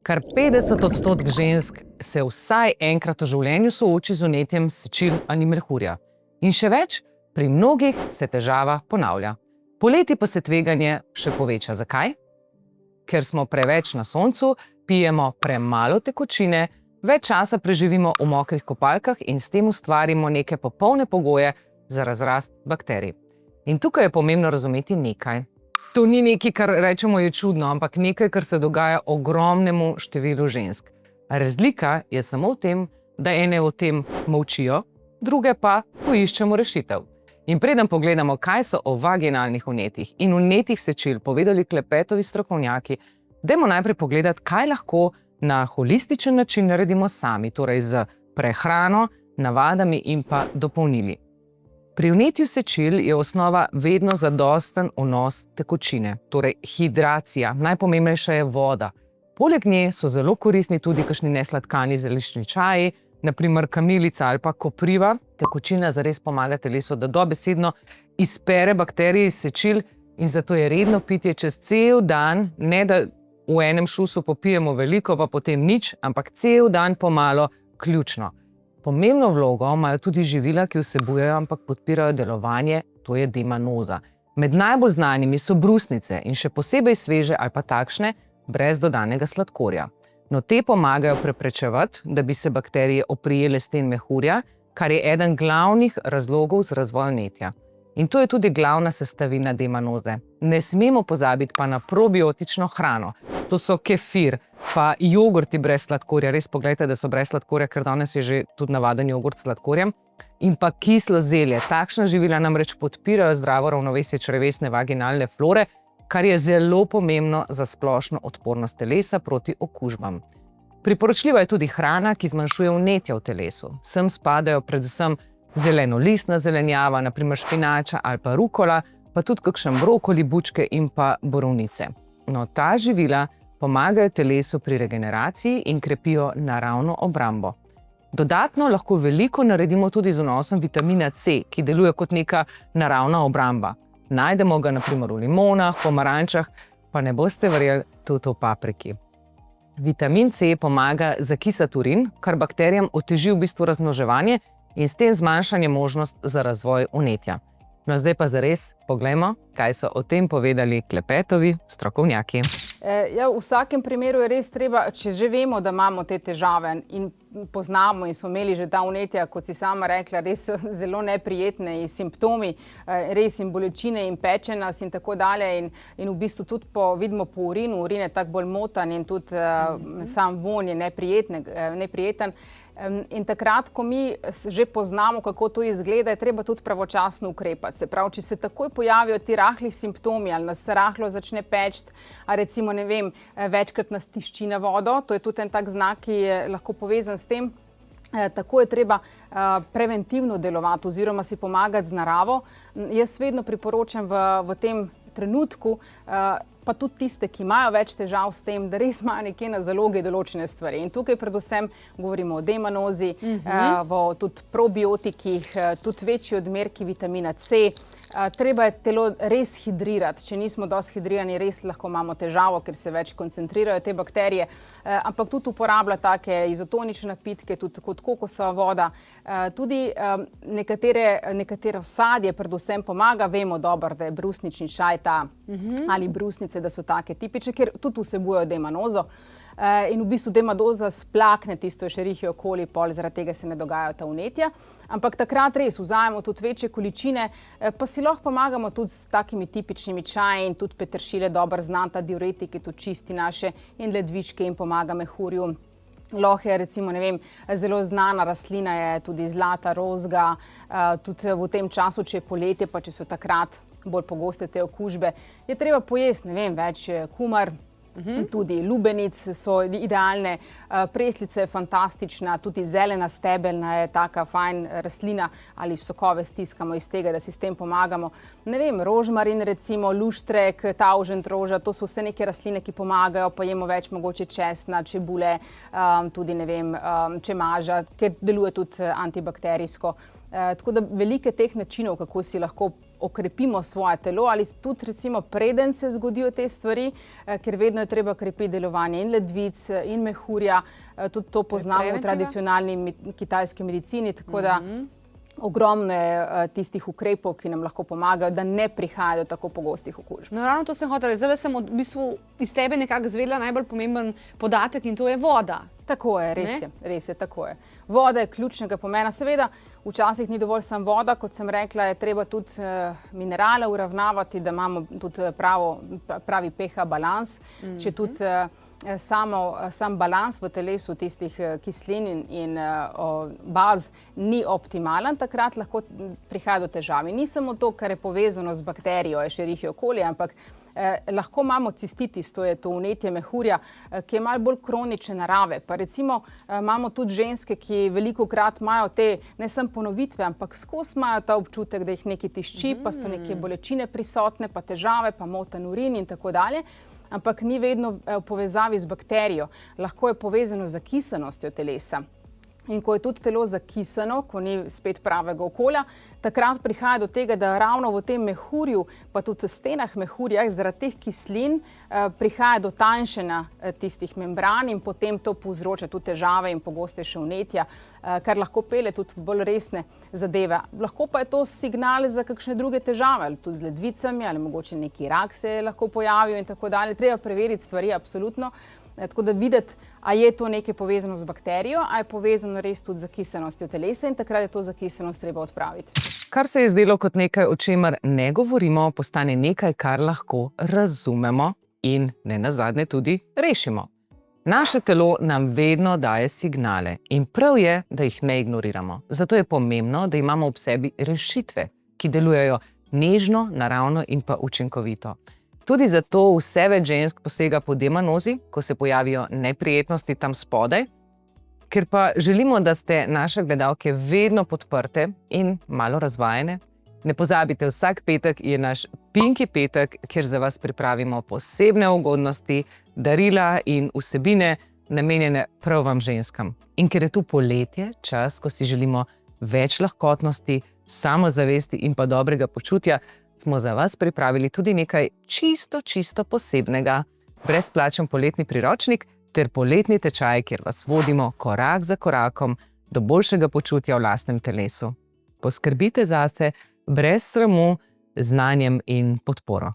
Kar 50% žensk se vsaj enkrat v življenju sooči z vnetjem sečil ali mehurja. In še več, pri mnogih se težava ponavlja. Poleti pa se tveganje še poveča. Zakaj? Ker smo preveč na soncu, pijemo premalo tekočine, več časa preživimo v mokrih kopalkah in s tem ustvarimo neke popolne pogoje za razrast bakterij. In tukaj je pomembno razumeti nekaj. To ni nekaj, kar rečemo je čudno, ampak nekaj, kar se dogaja ogromnemu številu žensk. Razlika je samo v tem, da ene o tem molčijo, druge pa poiščemo rešitev. In preden pogledamo, kaj so o vaginalnih vnetjih in vnetjih sečil povedali klepetovi strokovnjaki, dajmo najprej pogledati, kaj lahko na holističen način naredimo sami, torej z prehrano, navadami in pa dopolnili. Pri vnetju sečil je osnova vedno zadosten vnos tekočine, torej hidracija, najpomembnejša je voda. Poleg nje so zelo koristni tudi kakšni nesladkani zeliščni čaji, naprimer kamilica ali pa kopriva. Tekočina zares pomaga telesu, da dobesedno izpere bakterije iz sečil in zato je redno pitje čez cel dan, ne da v enem šusu popijemo veliko, pa potem nič, ampak cel dan pomalo ključno. Pomembno vlogo imajo tudi živila, ki vsebujejo, ampak podpirajo delovanje, to je D-manoza. Med najbolj znanimi so brusnice in še posebej sveže ali pa takšne brez dodanega sladkorja. No, te pomagajo preprečevati, da bi se bakterije oprijele sten mehurja, kar je eden glavnih razlogov za razvoj vnetja. In to je tudi glavna sestavina D-manoze. Ne smemo pozabiti pa na probiotično hrano. To so kefir, pa jogurti brez sladkorja. Res pogledajte, da so brez sladkorja, ker danes je že tudi navaden jogurt s sladkorjem. In pa kislo zelje. Takšna živila namreč podpirajo zdravo ravnovesje črevesne vaginalne flore, kar je zelo pomembno za splošno odpornost telesa proti okužbam. Priporočljiva je tudi hrana, ki zmanjšuje vnetja v telesu. Sem spadajo predvsem zelenolistna zelenjava, naprimer špinača ali pa rukola, pa tudi kakšen brokoli, bučke in pa borovnice. No, ta živila pomagajo telesu pri regeneraciji in krepijo naravno obrambo. Dodatno lahko veliko naredimo tudi z vnosom vitamina C, ki deluje kot neka naravna obramba. Najdemo ga naprimer v limonah, pomarančah, pa ne boste verjeli, tudi v papriki. Vitamin C pomaga zakisati urin, kar bakterijam oteži v bistvu razmnoževanje in s tem zmanjšanje možnost za razvoj vnetja. No, zdaj pa zares poglejmo, kaj so o tem povedali klepetovi strokovnjaki. Ja, v vsakem primeru je res treba, če že vemo, da imamo te težave in poznamo in smo imeli že ta vnetja, kot si sama rekla, res so zelo neprijetne in simptomi, res in bolečine in peče nas in tako dalje in v bistvu tudi vidimo po urinu, urin je tako bolj motan in tudi sam vonj je neprijeten. In takrat, ko mi že poznamo, kako to izgleda, je treba tudi pravočasno ukrepati. Se pravi, če se takoj pojavijo ti rahli simptomi ali nas rahlo začne peči, a recimo, ne vem, večkrat nas tišči na vodo, to je tudi en tak znak, ki je lahko povezan s tem, tako je treba preventivno delovati oziroma si pomagati z naravo. Jaz vedno priporočam v tem trenutku, pa tudi tiste, ki imajo več težav s tem, da res imajo nekje na zalogi določene stvari. In tukaj predvsem govorimo o D-manozi, tudi probiotikih, tudi večji odmerki vitamina C. Treba je telo res hidrirati. Če nismo dosti hidrirani, res lahko imamo težavo, ker se več koncentrirajo te bakterije. Ampak tudi uporablja take izotonične napitke, tudi kot kokosova voda. Tudi nekatere vsadje predvsem pomaga. Vemo dobro, da je brusnični čaj ali brusnice, da so take tipične, ker tudi vsebujejo D-manozo. In v bistvu D-manoza splakne tisto šerihijo okoli, pol zaradi tega se ne dogajajo ta vnetja. Ampak takrat res vzajemo tudi večje količine, pa si lahko pomagamo tudi s takimi tipičnimi čaji in tudi peteršilj je dobro znan, ta diuretik, ki tudi čisti naše in ledvičke in pomaga mehurju. Lahko je recimo, ne vem, zelo znana rastlina je tudi zlata rozga, tudi v tem času, če je poletje, pa če so takrat bolj pogoste te okužbe, je treba pojesti, ne vem, več kumar, tudi lubenic so idealne, preslice je fantastična, tudi zelena stebelna je taka fajn rastlina ali sokove stiskamo iz tega, da si s tem pomagamo. Ne vem, rožmarin recimo, luštrek, tavžent roža, to so vse neke rastline, ki pomagajo, pa jemo več mogoče česna, čebule, tudi ne vem, čemaža, ker deluje tudi antibakterijsko. Tako da velike teh načinov, kako si lahko okrepimo svoje telo ali tudi recimo preden se zgodijo te stvari, ker vedno je treba krepiti delovanje in ledvic in mehurja, tudi to poznamo v tradicionalni kitajski medicini, tako da ogromno je tistih ukrepov, ki nam lahko pomagajo, da ne prihaja do tako pogostih okužb. No, ravno to sem hotela reči. Zdaj sem v bistvu iz tebe nekako izvedela najbolj pomemben podatek in to je voda. Tako je, res je, tako je. Voda je ključnega pomena. Seveda, včasih ni dovolj samo voda, kot sem rekla, je treba tudi minerale uravnavati, da imamo tudi pravi pH balans, če tudi sam balans v telesu tistih kislin in baz ni optimalen, takrat lahko prihaja do težav. In ni samo to, kar je povezano z bakterijo, Escherichia coli, ampak lahko imamo cistitis, to je to vnetje mehurja, ki je malo bolj kronične narave. Pa recimo imamo tudi ženske, ki velikokrat imajo te, ne samo ponovitve, ampak skozi imajo ta občutek, da jih nekaj tišči, pa so neke bolečine prisotne, pa težave, pa moten urin in tako dalje. Ampak ni vedno v povezavi z bakterijo. Lahko je povezano z zakisenostjo telesa. In ko je tudi telo zakiseno, ko ni spet pravega okolja, takrat prihaja do tega, da ravno v tem mehurju, pa tudi v stenah mehurja, zaradi teh kislin prihaja do tanjšanja tistih membran in potem to povzroča tudi težave in pogostejše vnetja, kar lahko pelje tudi v bolj resne zadeve. Lahko pa je to signal za kakšne druge težave, ali tudi z ledvicami, ali mogoče neki rak se je lahko pojavil in tako dalje. Treba preveriti stvari, absolutno. Tako da videti, a je to nekaj povezano z bakterijo, a je povezano res tudi z zakisenostjo telesa in takrat je to zakisenost treba odpraviti. Kar se je zdelo kot nekaj, o čemer ne govorimo, postane nekaj, kar lahko razumemo in nenazadnje tudi rešimo. Naše telo nam vedno daje signale in prav je, da jih ne ignoriramo. Zato je pomembno, da imamo ob sebi rešitve, ki delujejo nežno, naravno in pa učinkovito. Tudi zato vse več žensk posega po demanozi, ko se pojavijo neprijetnosti tam spodaj, ker pa želimo, da ste naše gledalke vedno podprte in malo razvajene. Ne pozabite, vsak petek je naš Pinky petek, kjer za vas pripravimo posebne ugodnosti, darila in vsebine namenjene prav vam ženskam. In ker je tu poletje, čas, ko si želimo več lahkotnosti, samozavesti in pa dobrega počutja, smo za vas pripravili tudi nekaj čisto posebnega, brezplačen poletni priročnik ter poletni tečaj, kjer vas vodimo korak za korakom do boljšega počutja v lastnem telesu. Poskrbite zase brez sramu, z znanjem in podporo.